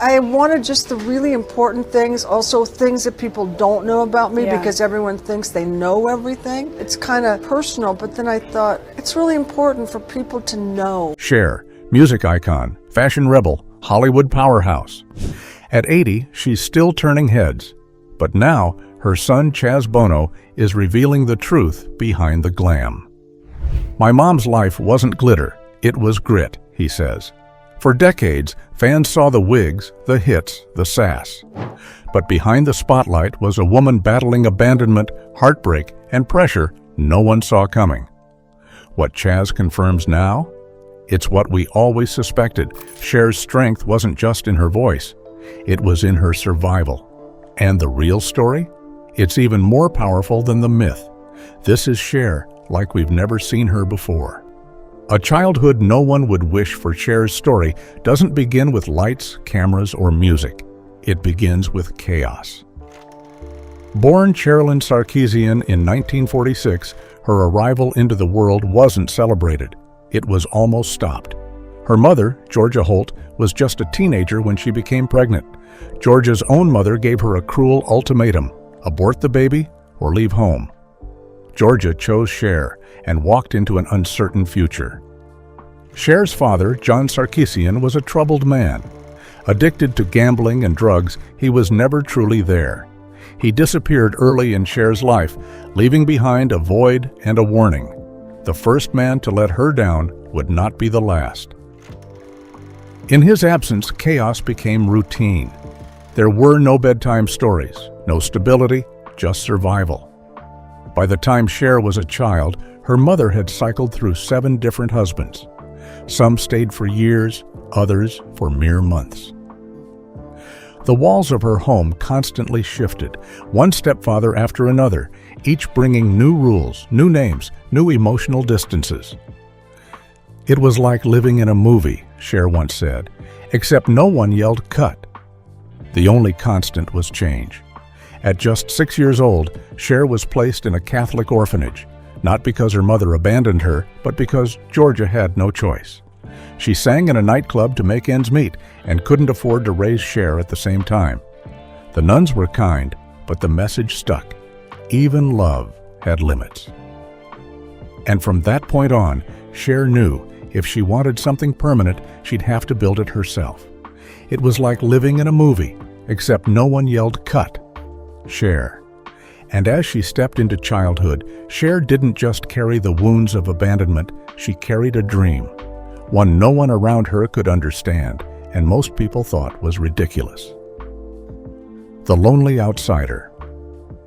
I wanted just the really important things, also things that people don't know about me because everyone thinks they know everything. It's kind of personal, but then I thought it's really important for people to know. Cher, music icon, fashion rebel, Hollywood powerhouse. At 80, she's still turning heads. But now, her son Chaz Bono is revealing the truth behind the glam. My mom's life wasn't glitter, it was grit, he says. For decades, fans saw the wigs, the hits, the sass. But behind the spotlight was a woman battling abandonment, heartbreak, and pressure no one saw coming. What Chaz confirms now? It's what we always suspected. Cher's strength wasn't just in her voice. It was in her survival. And the real story? It's even more powerful than the myth. This is Cher like we've never seen her before. A childhood no one would wish for. Cher's story doesn't begin with lights, cameras, or music. It begins with chaos. Born Cherlyn Sarkeesian in 1946, her arrival into the world wasn't celebrated. It was almost stopped. Her mother, Georgia Holt, was just a teenager when she became pregnant. Georgia's own mother gave her a cruel ultimatum: abort the baby or leave home. Georgia chose Cher and walked into an uncertain future. Cher's father, John Sarkeesian, was a troubled man. Addicted to gambling and drugs, he was never truly there. He disappeared early in Cher's life, leaving behind a void and a warning. The first man to let her down would not be the last. In his absence, chaos became routine. There were no bedtime stories, no stability, just survival. By the time Cher was a child, her mother had cycled through 7 different husbands. Some stayed for years, others for mere months. The walls of her home constantly shifted, one stepfather after another, each bringing new rules, new names, new emotional distances. It was like living in a movie, Cher once said, except no one yelled cut. The only constant was change. At just 6 years old, Cher was placed in a Catholic orphanage, not because her mother abandoned her, but because Georgia had no choice. She sang in a nightclub to make ends meet and couldn't afford to raise Cher at the same time. The nuns were kind, but the message stuck. Even love had limits. And from that point on, Cher knew if she wanted something permanent, she'd have to build it herself. It was like living in a movie, except no one yelled cut. Cher. And as she stepped into childhood, Cher didn't just carry the wounds of abandonment, she carried a dream. One no one around her could understand, and most people thought was ridiculous. The lonely outsider.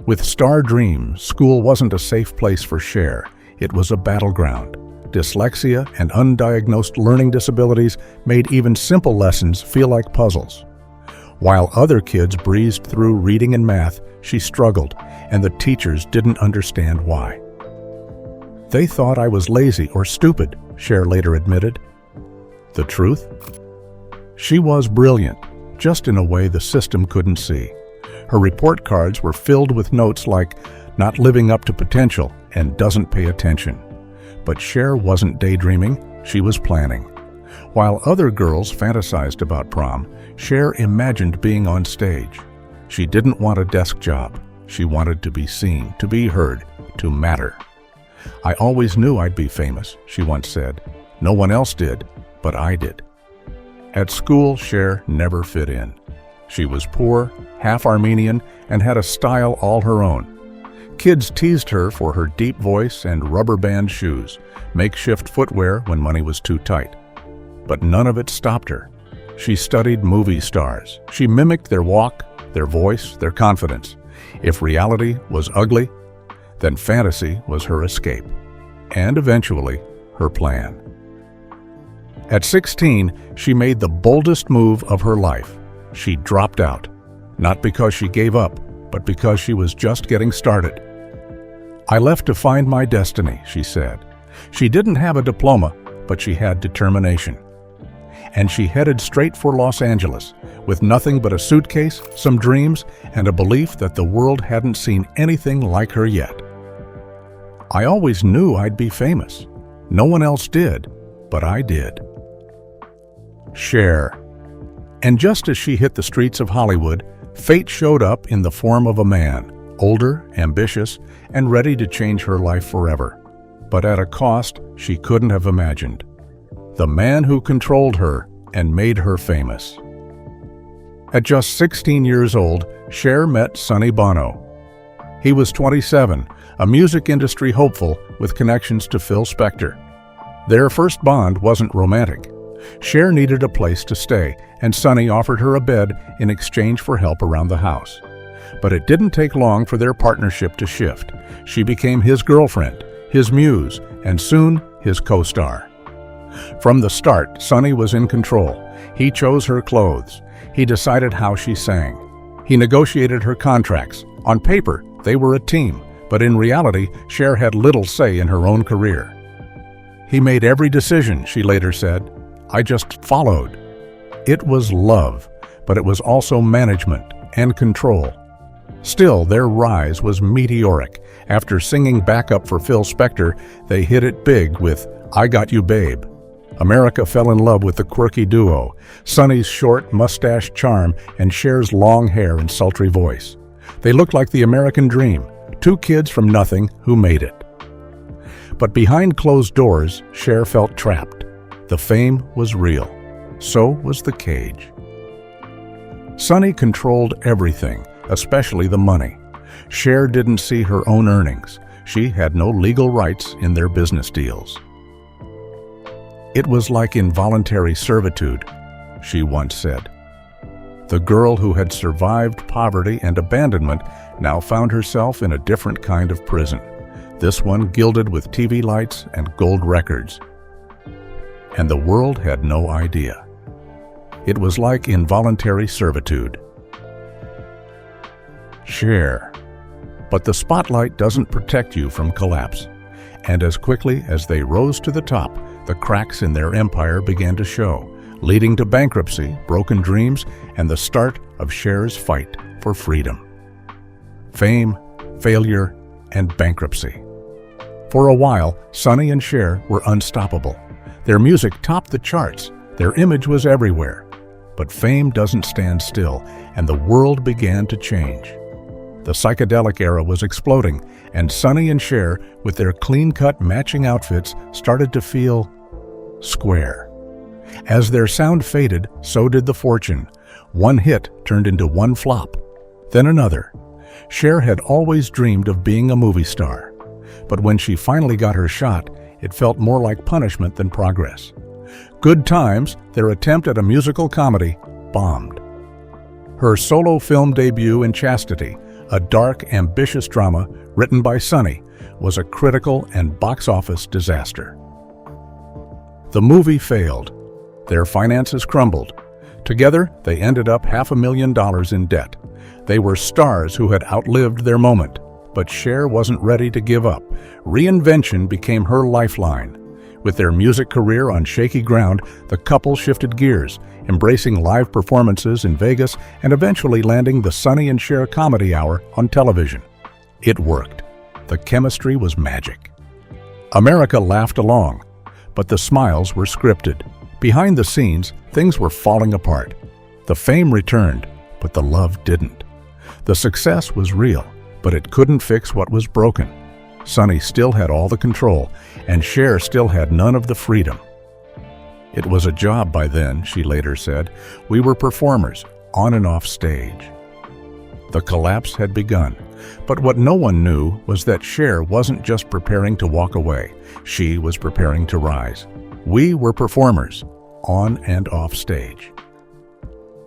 With star dreams, school wasn't a safe place for Cher. It was a battleground. Dyslexia and undiagnosed learning disabilities made even simple lessons feel like puzzles. While other kids breezed through reading and math, she struggled, and the teachers didn't understand why. They thought I was lazy or stupid, Cher later admitted. The truth? She was brilliant, just in a way the system couldn't see. Her report cards were filled with notes like, not living up to potential and doesn't pay attention. But Cher wasn't daydreaming, she was planning. While other girls fantasized about prom, Cher imagined being on stage. She didn't want a desk job. She wanted to be seen, to be heard, to matter. I always knew I'd be famous, she once said. No one else did, but I did. At school, Cher never fit in. She was poor, half Armenian, and had a style all her own. Kids teased her for her deep voice and rubber band shoes, makeshift footwear when money was too tight. But none of it stopped her. She studied movie stars. She mimicked their walk, their voice, their confidence. If reality was ugly, then fantasy was her escape. And eventually, her plan. At 16, she made the boldest move of her life. She dropped out. Not because she gave up, but because she was just getting started. I left to find my destiny, she said. She didn't have a diploma, but she had determination. And she headed straight for Los Angeles, with nothing but a suitcase, some dreams, and a belief that the world hadn't seen anything like her yet. I always knew I'd be famous. No one else did, but I did. Cher. And just as she hit the streets of Hollywood, fate showed up in the form of a man, older, ambitious, and ready to change her life forever, but at a cost she couldn't have imagined. The man who controlled her and made her famous. At just 16 years old, Cher met Sonny Bono. He was 27, a music industry hopeful with connections to Phil Spector. Their first bond wasn't romantic. Cher needed a place to stay, and Sonny offered her a bed in exchange for help around the house. But it didn't take long for their partnership to shift. She became his girlfriend, his muse, and soon his co-star. From the start, Sonny was in control. He chose her clothes. He decided how she sang. He negotiated her contracts. On paper, they were a team, but in reality, Cher had little say in her own career. He made every decision, she later said. I just followed. It was love, but it was also management and control. Still, their rise was meteoric. After singing backup for Phil Spector, they hit it big with I Got You Babe. America fell in love with the quirky duo, Sonny's short mustache charm and Cher's long hair and sultry voice. They looked like the American dream, two kids from nothing who made it. But behind closed doors, Cher felt trapped. The fame was real. So was the cage. Sonny controlled everything, especially the money. Cher didn't see her own earnings. She had no legal rights in their business deals. It was like involuntary servitude, she once said. The girl who had survived poverty and abandonment now found herself in a different kind of prison, this one gilded with TV lights and gold records. And the world had no idea. It was like involuntary servitude. Cher. But the spotlight doesn't protect you from collapse. And as quickly as they rose to the top, the cracks in their empire began to show, leading to bankruptcy, broken dreams, and the start of Cher's fight for freedom. Fame, failure, and bankruptcy. For a while, Sonny and Cher were unstoppable. Their music topped the charts. Their image was everywhere. But fame doesn't stand still, and the world began to change. The psychedelic era was exploding, and Sonny and Cher, with their clean-cut matching outfits, started to feel square. As their sound faded, so did the fortune. One hit turned into one flop, then another. Cher had always dreamed of being a movie star. But when she finally got her shot, it felt more like punishment than progress. Good Times, their attempt at a musical comedy, bombed. Her solo film debut in Chastity, a dark, ambitious drama written by Sonny, was a critical and box office disaster. The movie failed. Their finances crumbled. Together, they ended up $500,000 in debt. They were stars who had outlived their moment, but Cher wasn't ready to give up. Reinvention became her lifeline. With their music career on shaky ground, the couple shifted gears, embracing live performances in Vegas and eventually landing the Sonny and Cher Comedy Hour on television. It worked. The chemistry was magic. America laughed along, but the smiles were scripted. Behind the scenes, things were falling apart. The fame returned, but the love didn't. The success was real, but it couldn't fix what was broken. Sonny still had all the control, and Cher still had none of the freedom. It was a job by then, she later said. We were performers, on and off stage. The collapse had begun, but what no one knew was that Cher wasn't just preparing to walk away. She was preparing to rise. We were performers, on and off stage.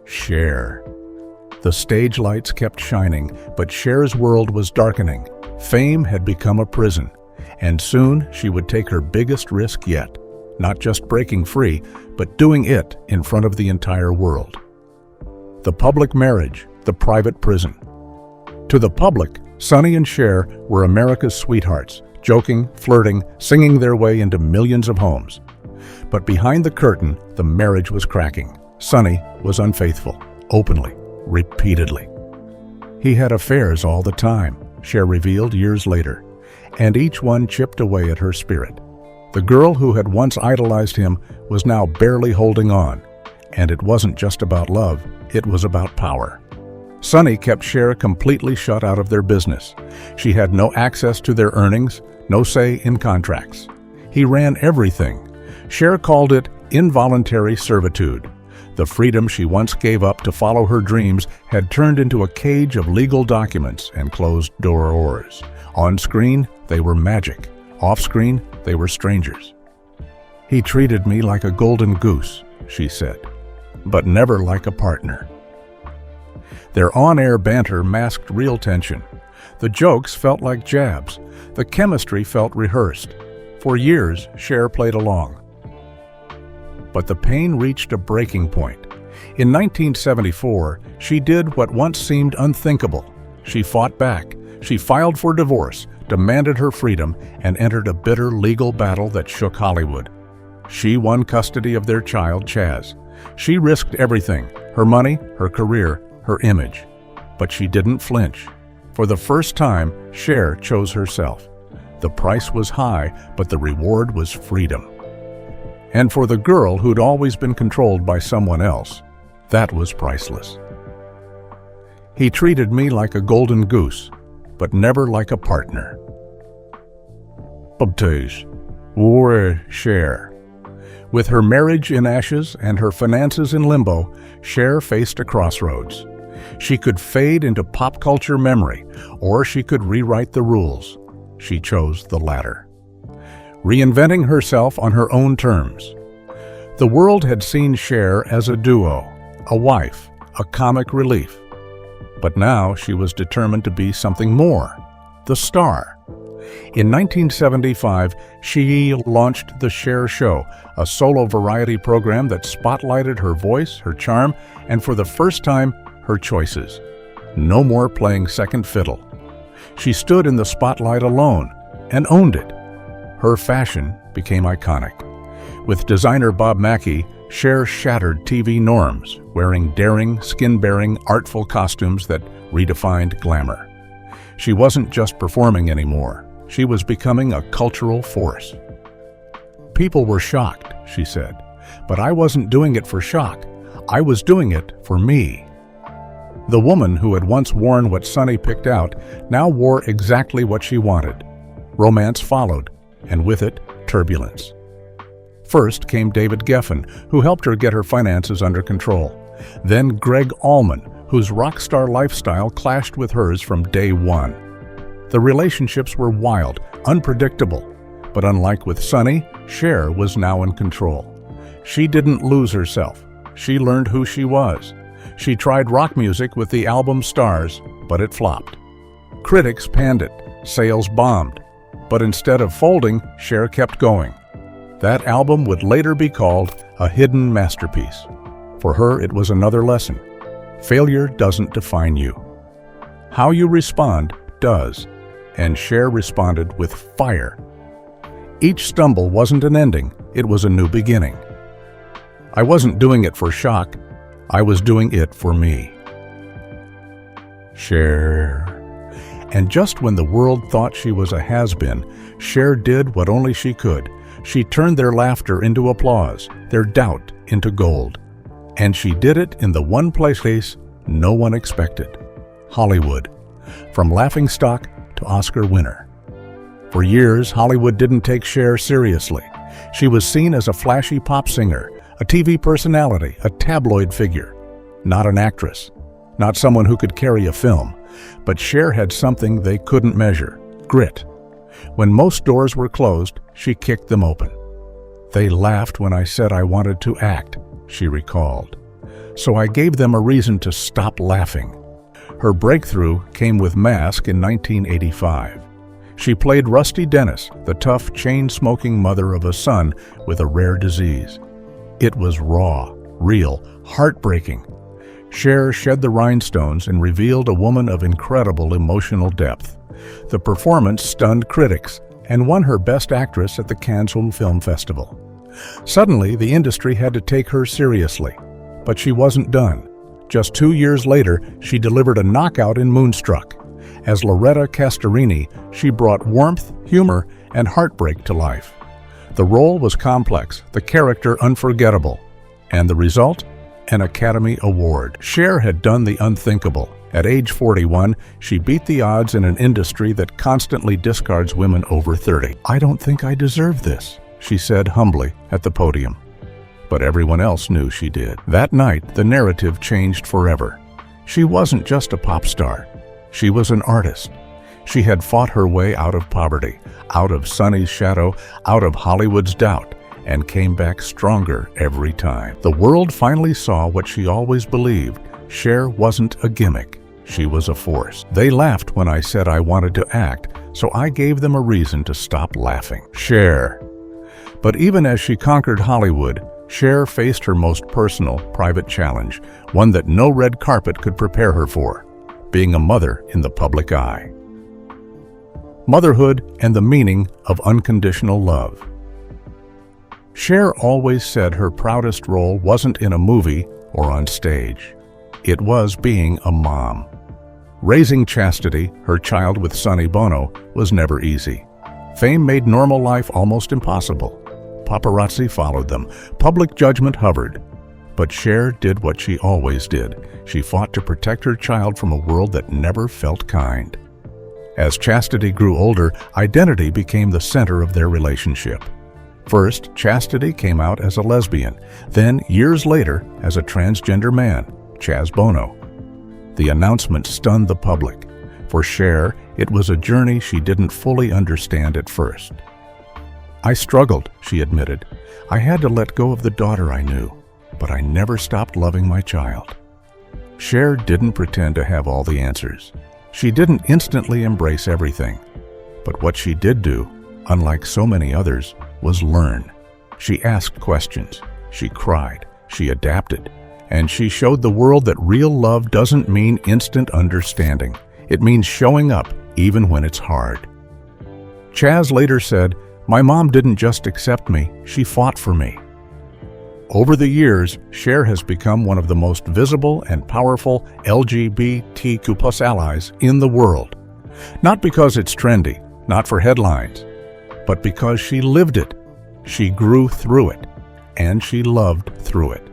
Cher. The stage lights kept shining, but Cher's world was darkening. Fame had become a prison, and soon she would take her biggest risk yet, not just breaking free, but doing it in front of the entire world. The public marriage, the private prison. To the public, Sonny and Cher were America's sweethearts, joking, flirting, singing their way into millions of homes. But behind the curtain, the marriage was cracking. Sonny was unfaithful, openly, repeatedly. He had affairs all the time, Cher revealed years later, and each one chipped away at her spirit. The girl who had once idolized him was now barely holding on, And it wasn't just about love, it was about power. Sonny kept Cher completely shut out of their business. She had no access to their earnings, no say in contracts. He ran everything. Cher called it involuntary servitude. The freedom she once gave up to follow her dreams had turned into a cage of legal documents and closed doors. On screen, they were magic. Off screen, they were strangers. "He treated me like a golden goose," she said, "but never like a partner." Their on-air banter masked real tension. The jokes felt like jabs. The chemistry felt rehearsed. For years, Cher played along. But the pain reached a breaking point. In 1974, she did what once seemed unthinkable. She fought back. She filed for divorce, demanded her freedom, and entered a bitter legal battle that shook Hollywood. She won custody of their child, Chaz. She risked everything: her money, her career, her image. But she didn't flinch. For the first time, Cher chose herself. The price was high, but the reward was freedom. And for the girl who'd always been controlled by someone else, that was priceless. "He treated me like a golden goose, but never like a partner." Baptiste, war Cher. With her marriage in ashes and her finances in limbo, Cher faced a crossroads. She could fade into pop culture memory, or she could rewrite the rules. She chose the latter. Reinventing herself on her own terms. The world had seen Cher as a duo, a wife, a comic relief. But now she was determined to be something more, the star. In 1975, she launched The Cher Show, a solo variety program that spotlighted her voice, her charm, and for the first time, her choices. No more playing second fiddle. She stood in the spotlight alone and owned it. Her fashion became iconic. With designer Bob Mackie, Cher shattered TV norms, wearing daring, skin-bearing, artful costumes that redefined glamour. She wasn't just performing anymore. She was becoming a cultural force. "People were shocked," she said, "but I wasn't doing it for shock. I was doing it for me." The woman who had once worn what Sonny picked out now wore exactly what she wanted. Romance followed, and with it, turbulence. First came David Geffen, who helped her get her finances under control. Then Greg Allman, whose rock star lifestyle clashed with hers from day one. The relationships were wild, unpredictable, but unlike with Sonny, Cher was now in control. She didn't lose herself. She learned who she was. She tried rock music with the album Stars, but it flopped. Critics panned it, sales bombed, but instead of folding, Cher kept going. That album would later be called a hidden masterpiece. For her, it was another lesson. Failure doesn't define you. How you respond does, and Cher responded with fire. Each stumble wasn't an ending, it was a new beginning. "I wasn't doing it for shock, I was doing it for me." Cher. And just when the world thought she was a has-been, Cher did what only she could. She turned their laughter into applause, their doubt into gold. And she did it in the one place no one expected: Hollywood. From laughingstock to Oscar winner. For years, Hollywood didn't take Cher seriously. She was seen as a flashy pop singer, a TV personality, a tabloid figure. Not an actress, not someone who could carry a film. But Cher had something they couldn't measure: grit. When most doors were closed, she kicked them open. "They laughed when I said I wanted to act," she recalled. "So I gave them a reason to stop laughing." Her breakthrough came with Mask in 1985. She played Rusty Dennis, the tough, chain-smoking mother of a son with a rare disease. It was raw, real, heartbreaking. Cher shed the rhinestones and revealed a woman of incredible emotional depth. The performance stunned critics and won her Best Actress at the Cannes Film Festival. Suddenly, the industry had to take her seriously. But she wasn't done. Just 2 years later, she delivered a knockout in Moonstruck. As Loretta Castorini, she brought warmth, humor, and heartbreak to life. The role was complex, the character unforgettable, and the result? an Academy Award. Cher had done the unthinkable. At age 41, she beat the odds in an industry that constantly discards women over 30. "I don't think I deserve this," she said humbly at the podium. But everyone else knew she did. That night, the narrative changed forever. She wasn't just a pop star. She was an artist. She had fought her way out of poverty, out of Sonny's shadow, out of Hollywood's doubt, and came back stronger every time. The world finally saw what she always believed. Cher wasn't a gimmick. She was a force. They laughed when I said I wanted to act, so I gave them a reason to stop laughing. Cher. But even as she conquered Hollywood, Cher faced her most personal, private challenge, one that no red carpet could prepare her for: being a mother in the public eye. Motherhood and the meaning of unconditional love. Cher always said her proudest role wasn't in a movie or on stage. It was being a mom. Raising Chastity, her child with Chaz Bono, was never easy. Fame made normal life almost impossible. Paparazzi followed them. Public judgment hovered. But Cher did what she always did. She fought to protect her child from a world that never felt kind. As Chastity grew older, identity became the center of their relationship. First, Chastity came out as a lesbian, then, years later, as a transgender man, Chaz Bono. The announcement stunned the public. For Cher, it was a journey she didn't fully understand at first. "I struggled," she admitted. "I had to let go of the daughter I knew, but I never stopped loving my child." Cher didn't pretend to have all the answers. She didn't instantly embrace everything. But what she did do, unlike so many others, was learn. She asked questions, she cried, she adapted, and she showed the world that real love doesn't mean instant understanding. It means showing up even when it's hard. Chaz later said, "My mom didn't just accept me, she fought for me." Over the years, Cher has become one of the most visible and powerful LGBTQ+ allies in the world. Not because it's trendy, not for headlines, but because she lived it, she grew through it, and she loved through it.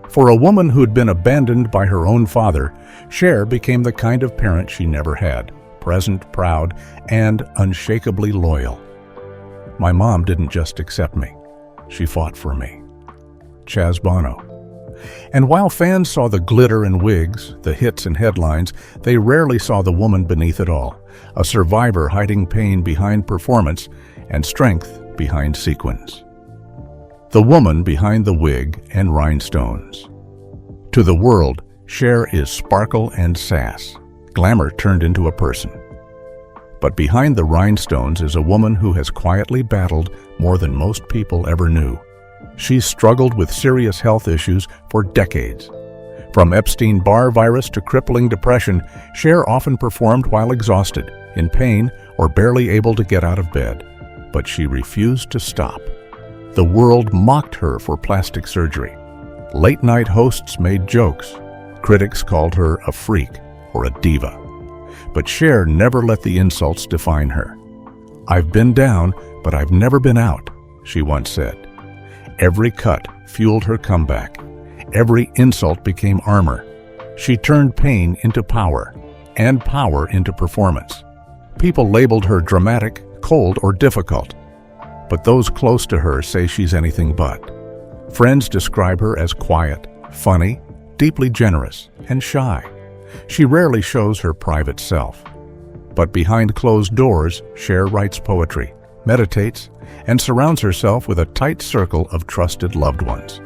For a woman who'd been abandoned by her own father, Cher became the kind of parent she never had: present, proud, and unshakably loyal. "My mom didn't just accept me, she fought for me." Chaz Bono. And while fans saw the glitter and wigs, the hits and headlines, they rarely saw the woman beneath it all, a survivor hiding pain behind performance and strength behind sequins. The woman behind the wig and rhinestones. To the world, Cher is sparkle and sass, glamour turned into a person. But behind the rhinestones is a woman who has quietly battled more than most people ever knew. She's struggled with serious health issues for decades. From Epstein-Barr virus to crippling depression, Cher often performed while exhausted, in pain, or barely able to get out of bed. But she refused to stop. The world mocked her for plastic surgery. Late-night hosts made jokes. Critics called her a freak or a diva. But Cher never let the insults define her. "I've been down, but I've never been out," she once said. Every cut fueled her comeback. Every insult became armor. She turned pain into power, and power into performance. People labeled her dramatic, cold, or difficult. But those close to her say she's anything but. Friends describe her as quiet, funny, deeply generous, and shy. She rarely shows her private self. But behind closed doors, Cher writes poetry, meditates, and surrounds herself with a tight circle of trusted loved ones.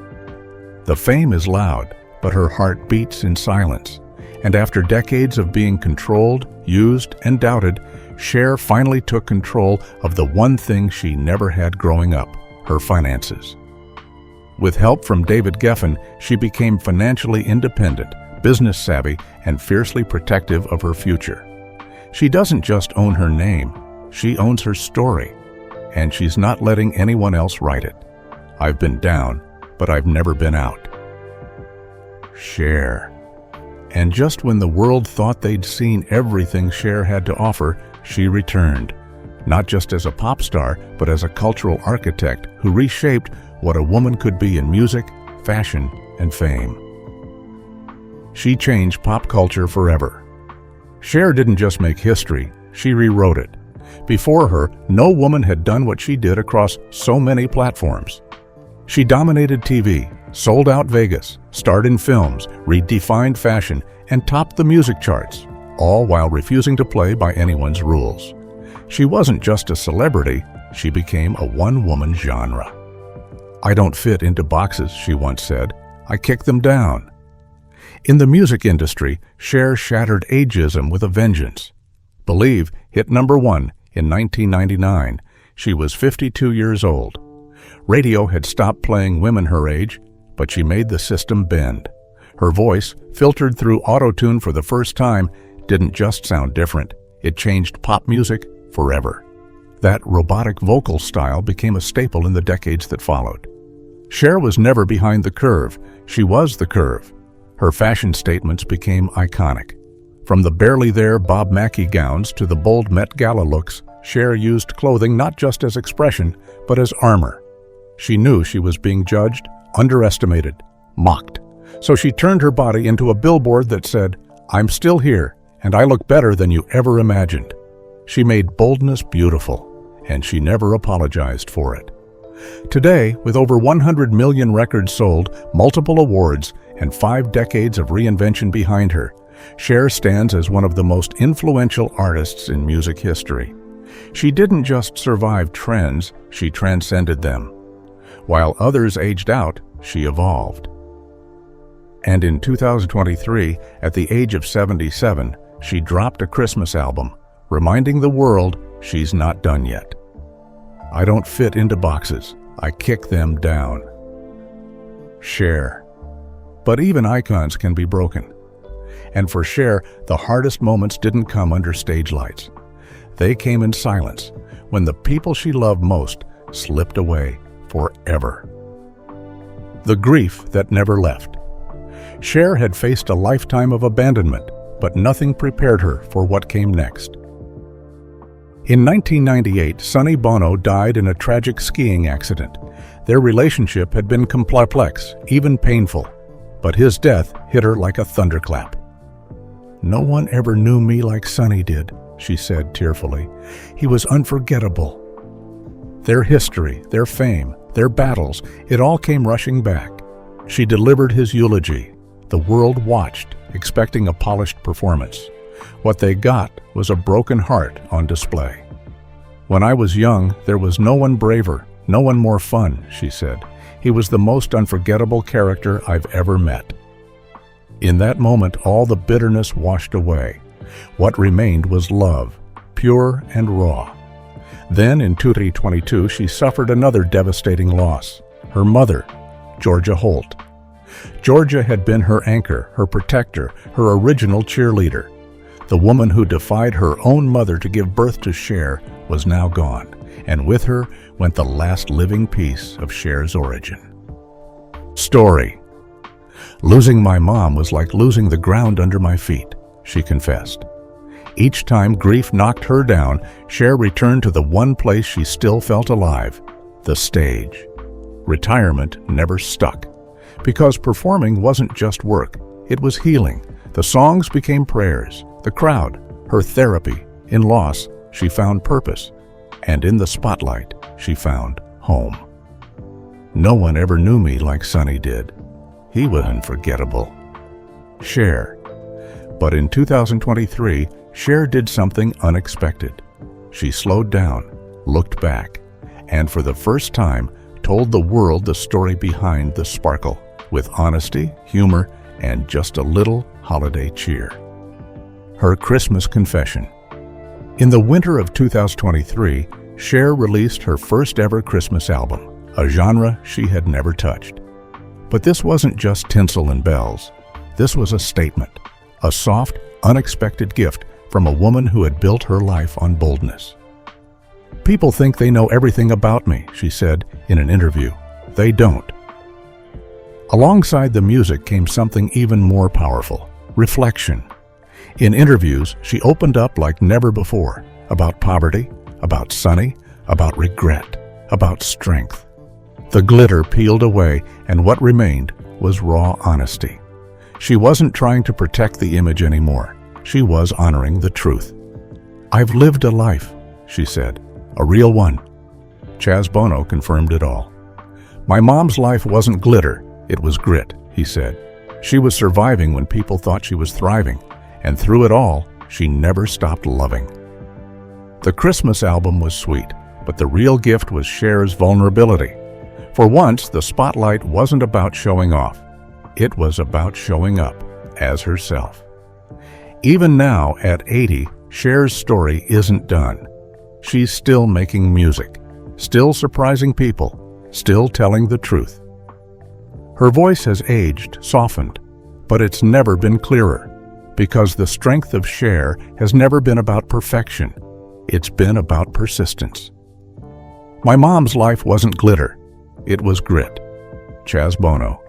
The fame is loud, but her heart beats in silence. And after decades of being controlled, used, and doubted, Cher finally took control of the one thing she never had growing up: her finances. With help from David Geffen, she became financially independent, business savvy, and fiercely protective of her future. She doesn't just own her name, she owns her story. And she's not letting anyone else write it. "I've been down, but I've never been out." Cher. And just when the world thought they'd seen everything Cher had to offer, she returned. Not just as a pop star, but as a cultural architect who reshaped what a woman could be in music, fashion, and fame. She changed pop culture forever. Cher didn't just make history, she rewrote it. Before her, no woman had done what she did across so many platforms. She dominated TV, sold out Vegas, starred in films, redefined fashion, and topped the music charts, all while refusing to play by anyone's rules. She wasn't just a celebrity, she became a one-woman genre. "I don't fit into boxes," she once said. "I kick them down." In the music industry, Cher shattered ageism with a vengeance. Believe hit #1 in 1999. She was 52 years old. Radio had stopped playing women her age, but she made the system bend. Her voice, filtered through auto-tune for the first time, didn't just sound different. It changed pop music forever. That robotic vocal style became a staple in the decades that followed. Cher was never behind the curve. She was the curve. Her fashion statements became iconic. From the barely there Bob Mackie gowns to the bold Met Gala looks, Cher used clothing not just as expression, but as armor. She knew she was being judged, underestimated, mocked. So she turned her body into a billboard that said, "I'm still here, and I look better than you ever imagined." She made boldness beautiful, and she never apologized for it. Today, with over 100 million records sold, multiple awards, and 5 decades of reinvention behind her, Cher stands as one of the most influential artists in music history. She didn't just survive trends, she transcended them. While others aged out, she evolved. And in 2023, at the age of 77, she dropped a Christmas album, reminding the world she's not done yet. "I don't fit into boxes. I kick them down." Cher. But even icons can be broken. And for Cher, the hardest moments didn't come under stage lights. They came in silence, when the people she loved most slipped away forever. The grief that never left. Cher had faced a lifetime of abandonment, but nothing prepared her for what came next. In 1998, Chaz Bono died in a tragic skiing accident. Their relationship had been complex, even painful, but his death hit her like a thunderclap. "No one ever knew me like Sonny did," she said tearfully. "He was unforgettable." Their history, their fame, their battles, it all came rushing back. She delivered his eulogy. The world watched, expecting a polished performance. What they got was a broken heart on display. "When I was young, there was no one braver, no one more fun," she said. "He was the most unforgettable character I've ever met." In that moment, all the bitterness washed away. What remained was love, pure and raw. Then, in 2022, she suffered another devastating loss. Her mother, Georgia Holt. Georgia had been her anchor, her protector, her original cheerleader. The woman who defied her own mother to give birth to Cher was now gone, and with her went the last living piece of Cher's origin. Story. "Losing my mom was like losing the ground under my feet," she confessed. Each time grief knocked her down, Cher returned to the one place she still felt alive, the stage. Retirement never stuck, because performing wasn't just work, it was healing. The songs became prayers, the crowd, her therapy. In loss, she found purpose, and in the spotlight, she found home. "No one ever knew me like Sonny did. He was unforgettable." Cher. But in 2023, Cher did something unexpected. She slowed down, looked back, and for the first time told the world the story behind the sparkle, with honesty, humor, and just a little holiday cheer. Her Christmas confession. In the winter of 2023, Cher released her first ever Christmas album, a genre she had never touched. But this wasn't just tinsel and bells. This was a statement, a soft, unexpected gift from a woman who had built her life on boldness. "People think they know everything about me," she said in an interview. "They don't." Alongside the music came something even more powerful, reflection. In interviews, she opened up like never before, about poverty, about Sonny, about regret, about strength. The glitter peeled away, and what remained was raw honesty. She wasn't trying to protect the image anymore. She was honoring the truth. "I've lived a life," she said, "a real one." Chaz Bono confirmed it all. "My mom's life wasn't glitter, it was grit," he said. She was surviving when people thought she was thriving, and through it all, she never stopped loving. The Christmas album was sweet, but the real gift was Cher's vulnerability. For once, the spotlight wasn't about showing off. It was about showing up as herself. Even now, at 80, Cher's story isn't done. She's still making music, still surprising people, still telling the truth. Her voice has aged, softened, but it's never been clearer, because the strength of Cher has never been about perfection. It's been about persistence. "My mom's life wasn't glitter, it was grit." Chaz Bono.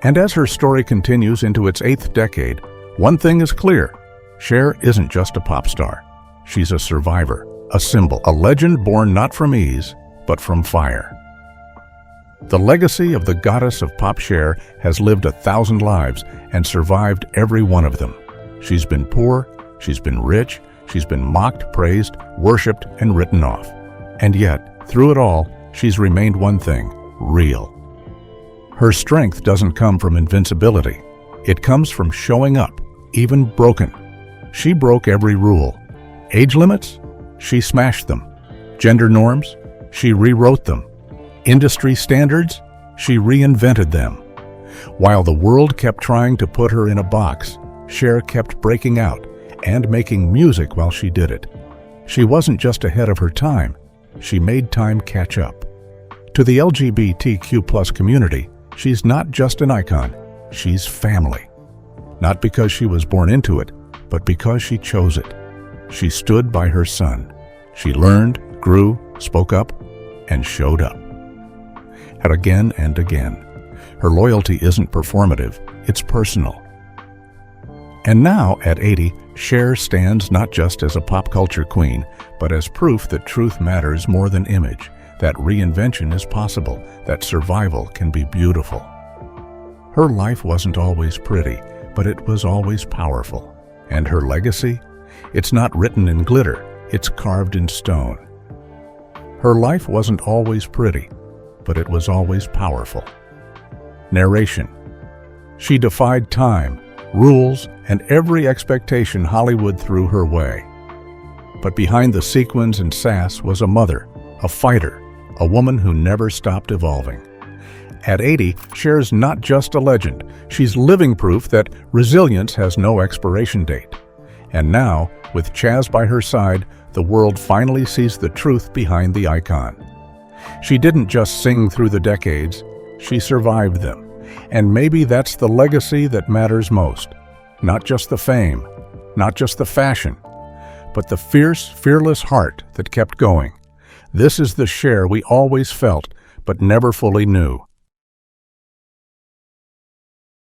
And as her story continues into its 8th decade, one thing is clear: Cher isn't just a pop star. She's a survivor, a symbol, a legend born not from ease, but from fire. The legacy of the goddess of pop Cher has lived 1,000 lives and survived every one of them. She's been poor, she's been rich, she's been mocked, praised, worshipped, and written off. And yet, through it all, she's remained one thing: real. Her strength doesn't come from invincibility. It comes from showing up, even broken. She broke every rule. Age limits? She smashed them. Gender norms? She rewrote them. Industry standards? She reinvented them. While the world kept trying to put her in a box, Cher kept breaking out and making music while she did it. She wasn't just ahead of her time, she made time catch up. To the LGBTQ+ community, she's not just an icon, she's family. Not because she was born into it, but because she chose it. She stood by her son. She learned, grew, spoke up, and showed up. And again and again. Her loyalty isn't performative, it's personal. And now, at 80, Cher stands not just as a pop culture queen, but as proof that truth matters more than image, that reinvention is possible, that survival can be beautiful. Her life wasn't always pretty, but it was always powerful. And her legacy? It's not written in glitter, it's carved in stone. Her life wasn't always pretty, but it was always powerful. Narration. She defied time, rules, and every expectation Hollywood threw her way. But behind the sequins and sass was a mother, a fighter, a woman who never stopped evolving. At 80, Cher's not just a legend, she's living proof that resilience has no expiration date. And now, with Chaz by her side, the world finally sees the truth behind the icon. She didn't just sing through the decades, she survived them. And maybe that's the legacy that matters most. Not just the fame, not just the fashion, but the fierce, fearless heart that kept going. This is the Cher we always felt, but never fully knew.